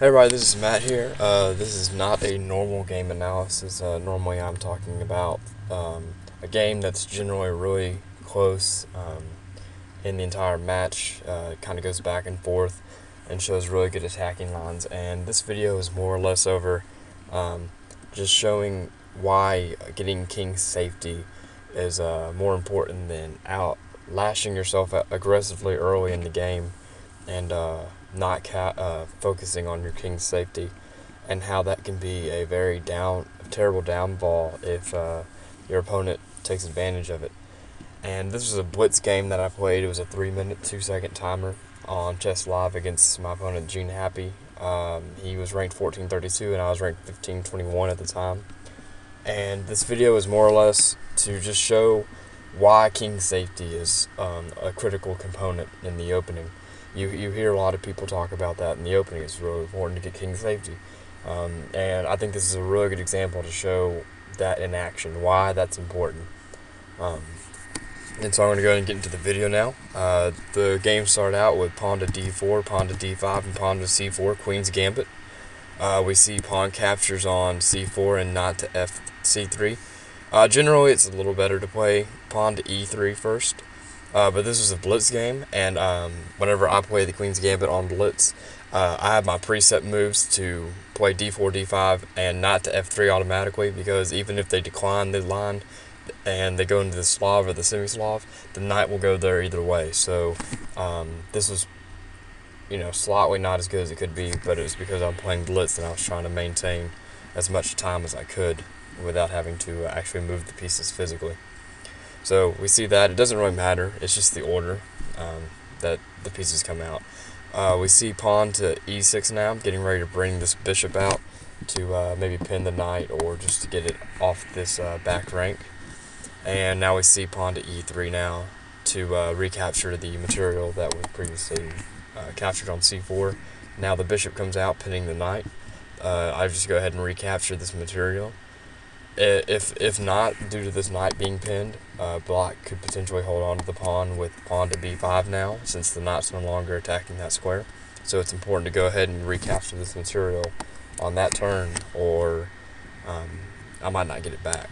Hey everybody, this is Matt here. This is not a normal game analysis. Normally I'm talking about a game that's generally really close in the entire match. It kind of goes back and forth and shows really good attacking lines. And this video is more or less over um, just showing why getting king safety is more important than lashing yourself aggressively early in the game and not focusing on your king's safety, and how that can be a very terrible downfall if your opponent takes advantage of it. And this was a blitz game that I played. It was a 3-minute, 2-second timer on Chess Live against my opponent Gene Happy. He was ranked 1432 and I was ranked 1521 at the time. And this video is more or less to just show why king safety is a critical component in the opening. You hear a lot of people talk about that in the opening. It's really important to get king safety. And I think this is a really good example to show that in action, why that's important. And so I'm going to go ahead and get into the video now. The game started out with pawn to d4, pawn to d5, and pawn to c4, queen's gambit. We see pawn captures on c4 and not to c3. Generally, it's a little better to play pawn to e3 first. But this was a blitz game, and whenever I play the queen's gambit on blitz, I have my preset moves to play d4, d5, and not to f3 automatically, because even if they decline the line and they go into the Slav or the semi-Slav, the knight will go there either way. So this was, slightly not as good as it could be, but it was because I'm playing blitz and I was trying to maintain as much time as I could without having to actually move the pieces physically. So we see that it doesn't really matter, it's just the order that the pieces come out. We see pawn to e6 now, getting ready to bring this bishop out to maybe pin the knight or just to get it off this back rank. And now we see pawn to e3 now to recapture the material that was previously captured on c4. Now the bishop comes out, pinning the knight. I just go ahead and recapture this material. If not, due to this knight being pinned, black could potentially hold on to the pawn with pawn to b5 now, since the knight's no longer attacking that square. So it's important to go ahead and recapture this material on that turn, or I might not get it back.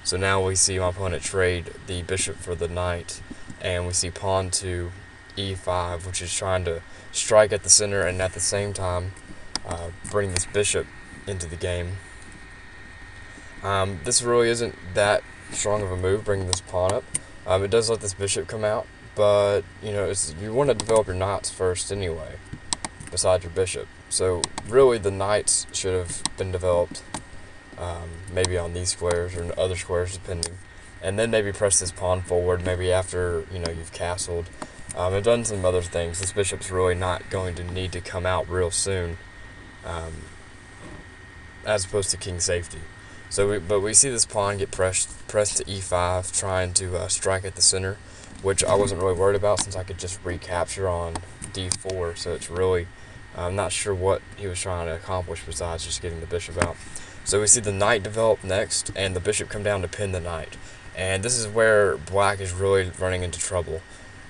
So now we see my opponent trade the bishop for the knight, and we see pawn to e5, which is trying to strike at the center and at the same time bring this bishop into the game. This really isn't that strong of a move, bringing this pawn up. It does let this bishop come out, but you want to develop your knights first anyway, besides your bishop. So really the knights should have been developed maybe on these squares or other squares depending, and then maybe press this pawn forward maybe after you've castled. I've done some other things. This bishop's really not going to need to come out real soon, as opposed to king safety. But we see this pawn get pressed to e5, trying to strike at the center, which I wasn't really worried about since I could just recapture on d4. So it's really, I'm not sure what he was trying to accomplish besides just getting the bishop out. So we see the knight develop next, and the bishop come down to pin the knight. And this is where black is really running into trouble,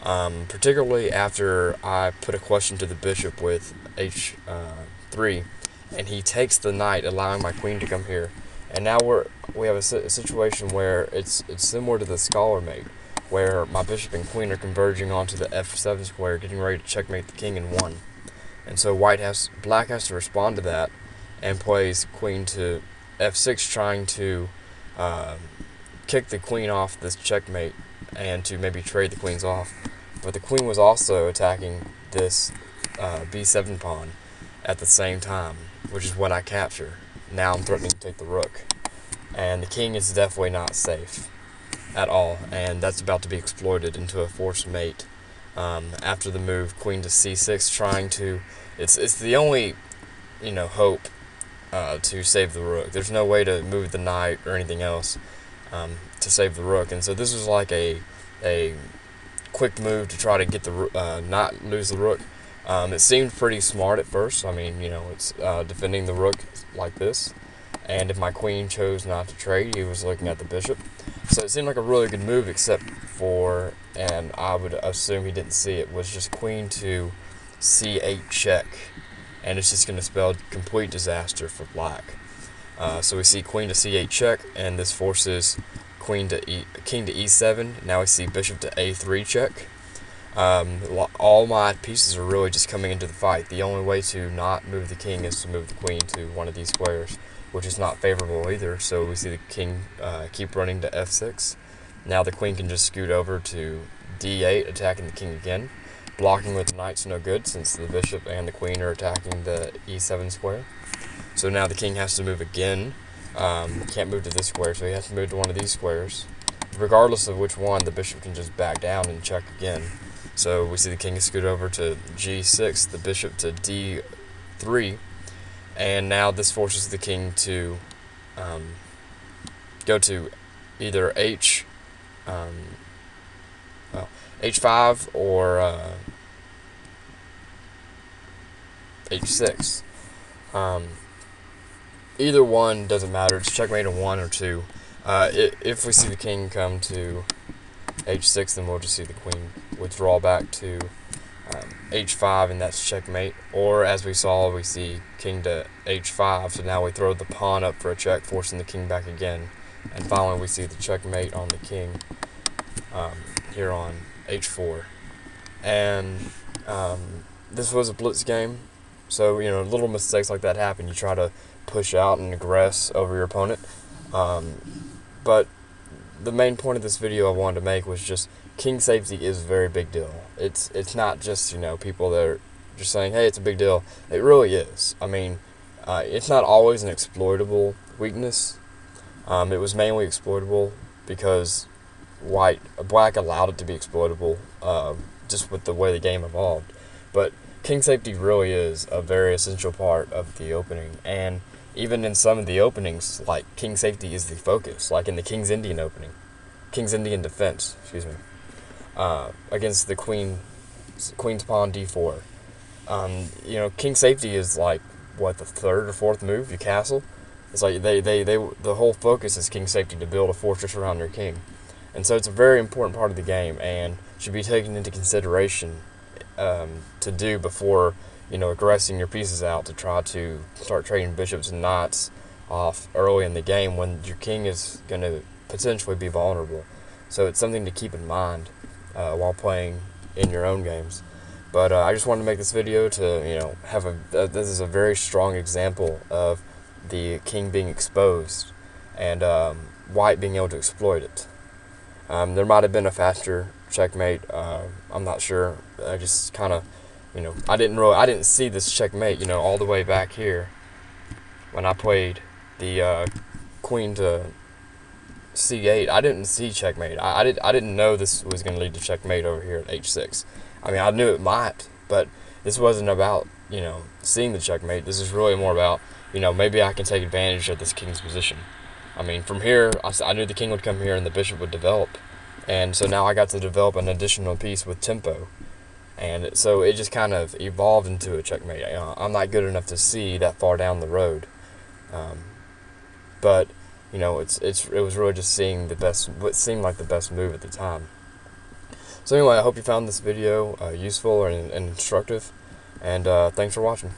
particularly after I put a question to the bishop with h3, and he takes the knight, allowing my queen to come here. And now we have a situation where it's similar to the scholar mate, where my bishop and queen are converging onto the f7 square, getting ready to checkmate the king in 1. And so black has to respond to that and plays queen to f6, trying to kick the queen off this checkmate and to maybe trade the queens off. But the queen was also attacking this b7 pawn at the same time, which is what I capture. Now I'm threatening to take the rook, and the king is definitely not safe at all, and that's about to be exploited into a forced mate. After the move queen to c6, trying to, it's the only hope to save the rook. There's no way to move the knight or anything else to save the rook, and so this was like a quick move to try to get the not lose the rook. It seemed pretty smart at first. I mean, it's defending the rook like this, and if my queen chose not to trade, he was looking at the bishop. So it seemed like a really good move, except for, and I would assume he didn't see it, was just queen to c8 check. and it's just going to spell complete disaster for black. So we see queen to c8 check, and this forces king to e7. Now we see bishop to a3 check. All my pieces are really just coming into the fight. The only way to not move the king is to move the queen to one of these squares, which is not favorable either. So we see the king keep running to f6. Now the queen can just scoot over to d8, attacking the king again. Blocking with the knight's no good, since the bishop and the queen are attacking the e7 square. So now the king has to move again. Can't move to this square, so he has to move to one of these squares. Regardless of which one, the bishop can just back down and check again. So we see the king scoot over to g6, the bishop to d3, and now this forces the king to go to either h5 or h6. Either one doesn't matter. It's checkmate on 1 or 2. If we see the king come to h6, then we'll just see the queen withdraw back to h5, and that's checkmate. Or as we saw, we see king to h5, so now we throw the pawn up for a check, forcing the king back again. And finally we see the checkmate on the king here on h4. And this was a blitz game, so little mistakes like that happen. You try to push out and aggress over your opponent. But the main point of this video I wanted to make was just king safety is a very big deal. It's not just people that are just saying, hey, it's a big deal. It really is. I mean, it's not always an exploitable weakness. It was mainly exploitable because black allowed it to be exploitable, just with the way the game evolved. But king safety really is a very essential part of the opening, and even in some of the openings, like king safety is the focus, like in the King's Indian opening, King's Indian defense, excuse me, against the queen's pawn d4. King safety is like what, the third or fourth move, you castle. It's like the whole focus is king safety, to build a fortress around your king, and so it's a very important part of the game and should be taken into consideration to do before aggressing your pieces out to try to start trading bishops and knights off early in the game when your king is going to potentially be vulnerable. So it's something to keep in mind while playing in your own games. But I just wanted to make this video to have this is a very strong example of the king being exposed and white being able to exploit it. There might have been a faster checkmate. I'm not sure. I just kind of I didn't see this checkmate all the way back here when I played the queen to c8. I didn't see checkmate. I didn't know this was going to lead to checkmate over here at h6. I mean, I knew it might, but this wasn't about seeing the checkmate. This is really more about maybe I can take advantage of this king's position. I mean, from here I knew the king would come here and the bishop would develop, and so now I got to develop an additional piece with tempo. And so it just kind of evolved into a checkmate. I'm not good enough to see that far down the road, but it was really just seeing what seemed like the best move at the time. So anyway, I hope you found this video useful and instructive, and thanks for watching.